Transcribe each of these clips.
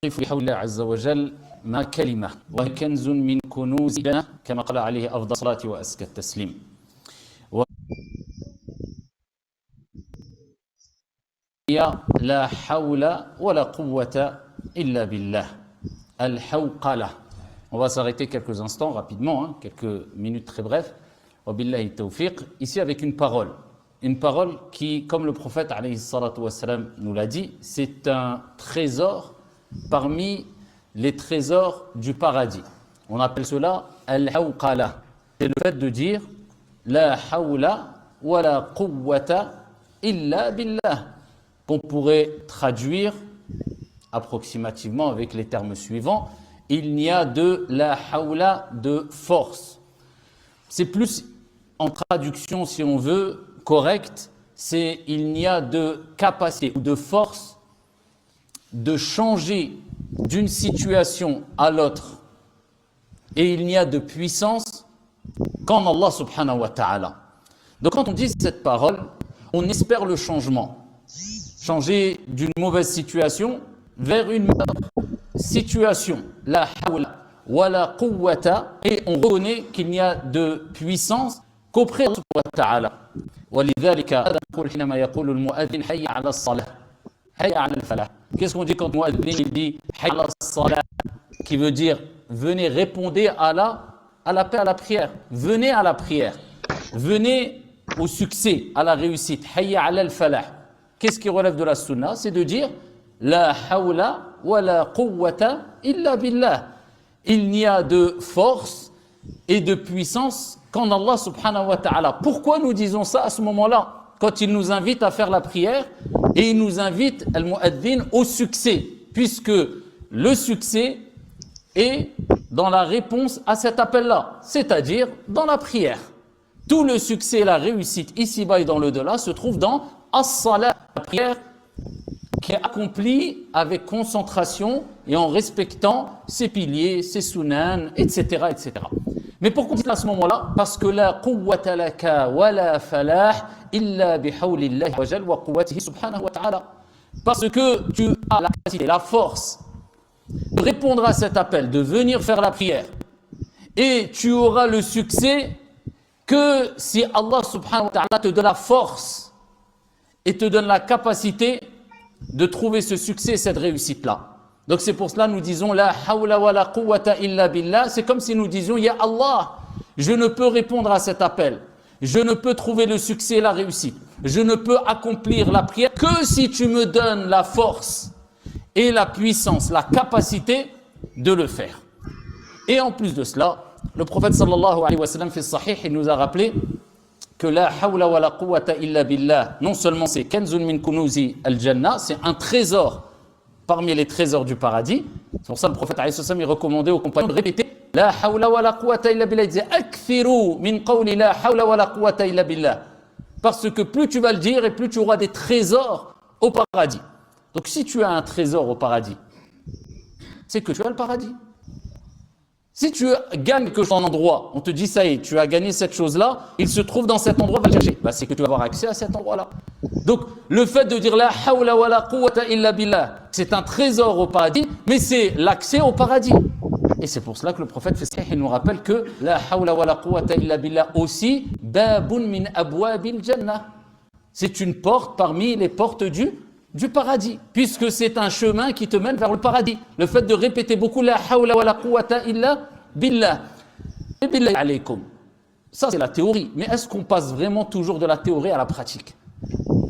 بحول الله عز وجل ما كلمة وكنز من كنوز الجنة كما قال عليه أفضل الصلاة وأزكى التسليم. لا حول ولا قوة إلا بالله. Al-Hawqala. On va s'arrêter quelques instants rapidement, quelques minutes très brèves. Wabillahi tawfiq. Ici avec une parole. Une parole qui, comme le prophète alayhi salatu wassalam nous l'a dit, c'est un trésor parmi les trésors du paradis. On appelle cela Al-Hawqala. C'est le fait de dire La hawla wa la quwwata illa billah. Qu'on pourrait traduire approximativement avec les termes suivants, il n'y a de la hawla de force. C'est plus en traduction, si on veut, correcte, c'est il n'y a de capacité ou de force de changer d'une situation à l'autre. Et il n'y a de puissance qu'en Allah subhanahu wa ta'ala. Donc quand on dit cette parole, on espère le changement. Changer d'une mauvaise situation vers une meilleure situation. La hawla wa la quwwata. Et on reconnaît qu'il n'y a de puissance qu'auprès d'Allah subhanahu wa ta'ala. ولذلك نقول حينما يقول المؤذن حي على الصلاة حي على الفلاح. Qu'est-ce qu'on dit quand le muazzin il dit حي على الصلاة, qui veut dire venez, répondez à l'appel à la prière. Venez à la prière. Venez au succès, à la réussite. حي على الفلاح. Qu'est-ce qui relève de la sunna? C'est de dire La hawla wa la quwwata illa billah. Il n'y a de force et de puissance qu'en Allah subhanahu wa ta'ala. Pourquoi nous disons ça à ce moment-là? Quand il nous invite à faire la prière et il nous invite, al-mu'adhin, au succès. Puisque le succès est dans la réponse à cet appel-là, c'est-à-dire dans la prière. Tout le succès et la réussite ici-bas et dans le delà se trouve dans as-salat, la prière qui est accomplie avec concentration et en respectant ses piliers, ses sunan, etc., etc. Mais pourquoi on dit à ce moment-là? Parce que la quwwata laka wa la falah illa bihawlillahi wa jal wa quwwatihi subhanahu wa ta'ala. Parce que tu as la capacité, la force de répondre à cet appel, de venir faire la prière. Et tu auras le succès que si Allah subhanahu wa ta'ala te donne la force et te donne la capacité de trouver ce succès et cette réussite-là. Donc c'est pour cela que nous disons La hawla wa la quwwata illa billah. C'est comme si nous disions Ya Allah, je ne peux répondre à cet appel. Je ne peux trouver le succès et la réussite. Je ne peux accomplir la prière que si tu me donnes la force et la puissance, la capacité de le faire. Et en plus de cela, le prophète sallallahu alayhi wa sallam fi sahih, il nous a rappelé que la hawla wa la quwwata illa billah, non seulement c'est kanzun min kunuzi al-jannah, c'est un trésor parmi les trésors du paradis. C'est pour ça que le prophète alayhi salam il recommandait aux compagnons de répéter la hawla wa la quwwata illa billah. Il disait akthiru min qawli la hawla wa la quwwata illa billah. Parce que plus tu vas le dire et plus tu auras des trésors au paradis. Donc si tu as un trésor au paradis, c'est que tu as le paradis. Si tu gagnes quelque chose en endroit, on te dit ça y est, tu as gagné cette chose-là, il se trouve dans cet endroit, va le chercher. C'est que tu vas avoir accès à cet endroit-là. Donc, le fait de dire la hawla wa la quwwata illa billah, c'est un trésor au paradis, mais c'est l'accès au paradis. Et c'est pour cela que le prophète il nous rappelle que la hawla wa la quwwata illa billah aussi, babun min abwabil jannah. C'est une porte parmi les portes du paradis, puisque c'est un chemin qui te mène vers le paradis. Le fait de répéter beaucoup la hawla wa la quwwata illa billah. Et billah alaykum. Ça c'est la théorie, mais est-ce qu'on passe vraiment toujours de la théorie à la pratique?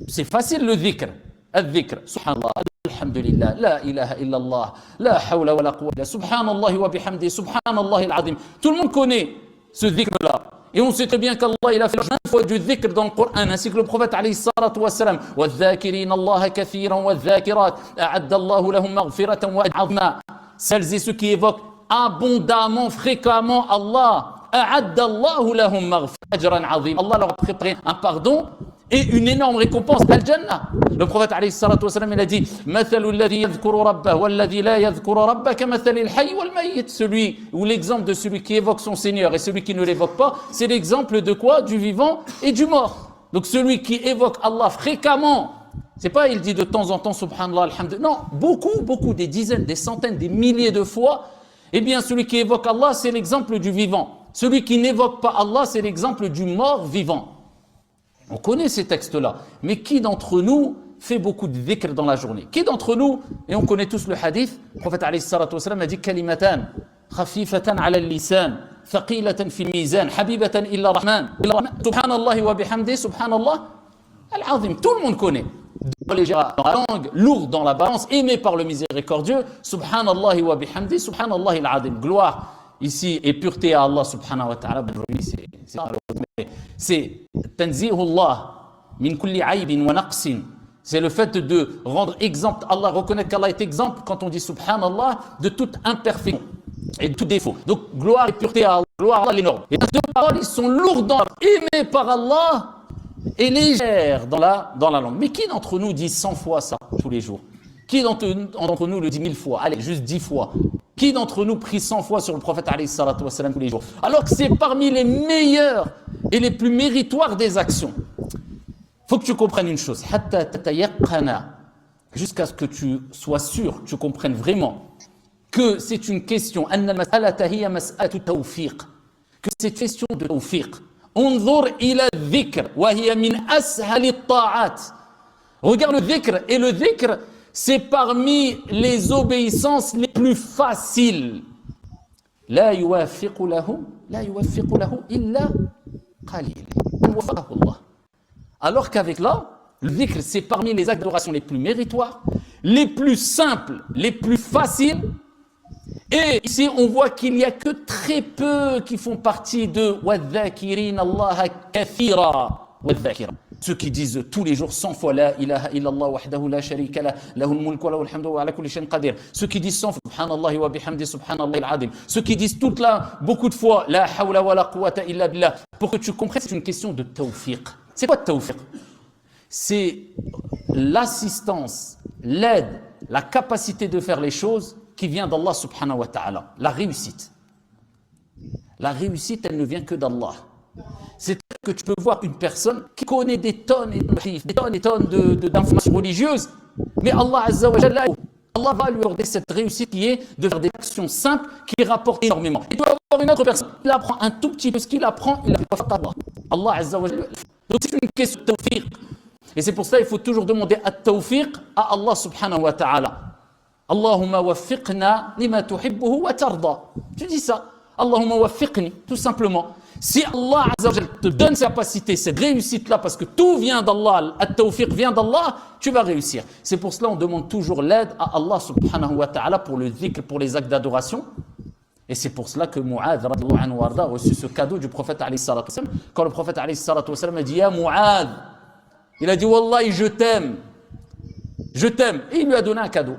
C'est facile le dhikr. Al-dhikr, subhanallah, alhamdulillah, la ilaha illallah, la hawla wa la quwwata, subhanallah wa bihamdi, subhanallah al-azim. Tout le monde connaît ce dhikr-là. Et on sait très bien qu'Allah il a fait 20 fois du dhikr dans le Coran, ainsi que le prophète alayhi salatu wassalam. وَالذَّاكِرِينَ اللَّهَ كَثِيرًا وَالذَّاكِرَاتِ أَعَدَّ اللَّهُ لَهُمْ مَغْفِرَةً وَأَجْرًا. Celles et ceux qui évoquent abondamment, fréquemment Allah, أَعَدَّ اللَّهُ لَهُمْ مَغْفِرَةً وَأَجْرًا عَظِيمًا. Allah leur a préparé un pardon et une énorme récompense, al-Jannah. Le prophète alayhi salatu wassalam, il a dit مثل الذي يذكر ربه والذي لا يذكر ربه كمثل الحي والميت. Celui ou l'exemple de celui qui évoque son Seigneur et celui qui ne l'évoque pas, c'est l'exemple de quoi? Du vivant et du mort. Donc celui qui évoque Allah fréquemment, C'est pas il dit de temps en temps subhanallah, alhamdulillah. Non, beaucoup, des dizaines, des centaines, des milliers de fois. Eh bien, celui qui évoque Allah, c'est l'exemple du vivant. Celui qui n'évoque pas Allah, c'est l'exemple du mort vivant. On connaît ces textes-là. Mais qui d'entre nous fait beaucoup de dhikr dans la journée? Qui d'entre nous, et on connaît tous le hadith, le prophète alayhi salatu wassalam a dit kalimatan khafifatan ala al-lisan thaqilatan fi al-mizan habibatan illa rahman subhanallah wa bihamdi subhanallah al-azim. Tout le monde connaît. Légère dans la langue, lourd dans la balance, aimé par le miséricordieux, subhanallah wa bihamdi subhanallah al-azim. Gloire ici et pureté à Allah subhanahu wa ta'ala. C'est tanzihullah min kulli aybin wa naqsin. C'est le fait de rendre exemple, Allah, reconnaître qu'Allah est exemple quand on dit subhanallah de toute imperfection et de tout défaut. Donc gloire et pureté à Allah, gloire à Allah l'énorme. Et les deux paroles, ils sont lourdes, aimées par Allah et légères dans la langue. Mais qui d'entre nous dit 100 fois ça tous les jours? Qui d'entre nous le dit 1000 fois? Allez, juste 10 fois. Qui d'entre nous prie 100 fois sur le prophète alayhi salatu wassalam tous les jours? Alors que c'est parmi les meilleurs et les plus méritoires des actions. Il faut que tu comprennes une chose. Jusqu'à ce que tu sois sûr, tu comprennes vraiment que c'est une question. Que c'est une question de tawfiq. Regarde le dhikr. Et le dhikr, c'est parmi les obéissances les plus faciles. لا يوافق له إلا قليل. Alors qu'avec là, le dhikr, c'est parmi les actes d'adoration les plus méritoires, les plus simples, les plus faciles. Et ici, on voit qu'il n'y a que très peu qui font partie de وَالذَّاكِرِينَ اللَّهَ كَثِيرًا. Ceux qui disent tous les jours 100 fois la ilaha illallah wahdahu la sharika la lahul mulku wa lahul hamdu wa ala kulli shay'in qadir. Ceux qui disent 100 fois subhanallah wa bihamdi subhanallah al-azim. Ceux qui disent toute là beaucoup de fois la hawla wa la quwwata illa billah. Pour que tu comprennes, c'est une question de tawfiq. C'est quoi le tawfiq? C'est l'assistance, l'aide, la capacité de faire les choses qui vient d'Allah subhanahu wa ta'ala. La réussite. La réussite, elle ne vient que d'Allah. C'est-à-dire que tu peux voir une personne qui connaît des tonnes et tonnes d'informations religieuses, mais Allah Azza wa Jalla, Allah va lui accorder cette réussite qui est de faire des actions simples qui rapportent énormément. Et tu vas voir une autre personne, il apprend un tout petit peu ce qu'il apprend, il apprend Allah. Allah Azza wa Jalla. Donc c'est une question de tawfiq. Et c'est pour ça qu'il faut toujours demander at-tawfiq à Allah subhanahu wa ta'ala. Allahumma waffiqna lima tuhibbuhu wa tarda. Tu dis ça. Allahumma waffiqni, tout simplement. Si Allah Azza wa Jalla te donne cette capacité, cette réussite-là, parce que tout vient d'Allah, at-tawfiq vient d'Allah, tu vas réussir. C'est pour cela qu'on demande toujours l'aide à Allah subhanahu wa ta'ala pour le dhikr, pour les actes d'adoration. Et c'est pour cela que Mu'adh radhiyallahu anhu a reçu ce cadeau du prophète alayhi salatu wassalam. Quand le prophète alayhi salatu wassalam a dit Ya Mu'adh, il a dit Wallahi je t'aime. Je t'aime. Et il lui a donné un cadeau.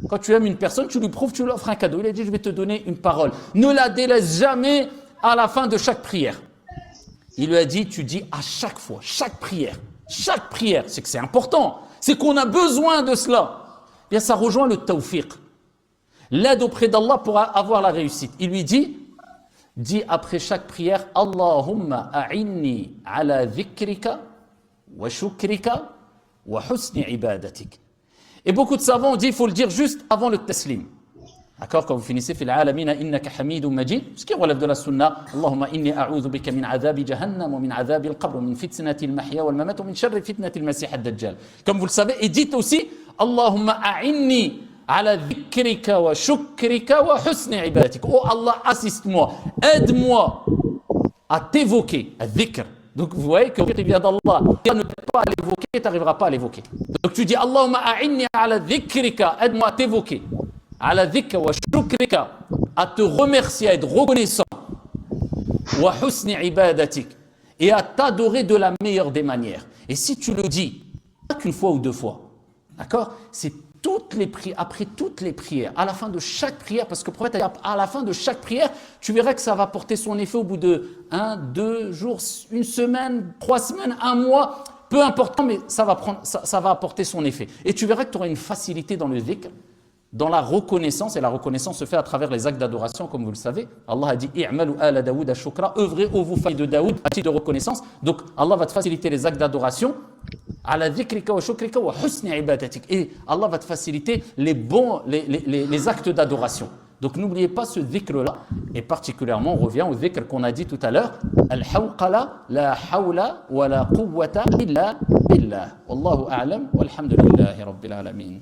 Quand tu aimes une personne, tu lui prouves, tu lui offres un cadeau. Il a dit je vais te donner une parole. Ne la délaisse jamais à la fin de chaque prière. Il lui a dit tu dis à chaque fois, chaque prière, c'est que c'est important. C'est qu'on a besoin de cela. Bien ça rejoint le tawfiq. L'aide auprès d'Allah pour avoir la réussite. Il lui dit après chaque prière, Allahumma a'inni ala dhikrika wa shukrika wa husni ibadatik. Et beaucoup de savants ont dit, il faut le dire juste avant le taslim. D'accord, quand vous finissez, fil alamina innaka hamidun majid, ce qui relève de la sunna, Allahumma inni a'udhu bika min adhabi jahannam wa min adhabi al-qabr wa min fitnati al-mahya wal mamat wa min sharri fitnati al-masih ad-dajjal. Comme vous le savez, et dites aussi, Allahumma a'inni ala dhikrika wa shukrika wa husni ibadatik. Oh Allah, assiste-moi, aide-moi à t'évoquer, à dhikr. Donc vous voyez que il vient d'Allah. Si tu ne peux pas l'évoquer, tu n'arriveras pas à l'évoquer. Donc tu dis Allahumma a'inni ala dhikrika, aide-moi à t'évoquer. Ala dhikra wa shukrika, à te remercier, à être reconnaissant. Wa husni ibadatik, et à t'adorer de la meilleure des manières. Et si tu le dis, pas qu'une fois ou deux fois, d'accord, c'est toutes les prières, après toutes les prières, à la fin de chaque prière, parce que le prophète a dit, à la fin de chaque prière, tu verras que ça va porter son effet au bout de 1, 2 jours, une semaine, 3 semaines, 1 mois, peu importe, mais ça va apporter son effet. Et tu verras que tu auras une facilité dans le dhikr, dans la reconnaissance, et la reconnaissance se fait à travers les actes d'adoration, comme vous le savez. Allah a dit, i'malu ala Daoud shukra, œuvrez ô vous familles de Daoud, à titre de reconnaissance. Donc Allah va te faciliter les actes d'adoration على ذكرك وشكرك وحسن عبادتك. Et Allah va te faciliter les actes d'adoration. Donc n'oubliez pas ce dhikr-là. Et particulièrement, on revient au dhikr qu'on a dit tout à l'heure. Al-hawqala, la hawla wa la quwwata illa billah. Wallahu a'lam, walhamdulillahi rabbil alamin.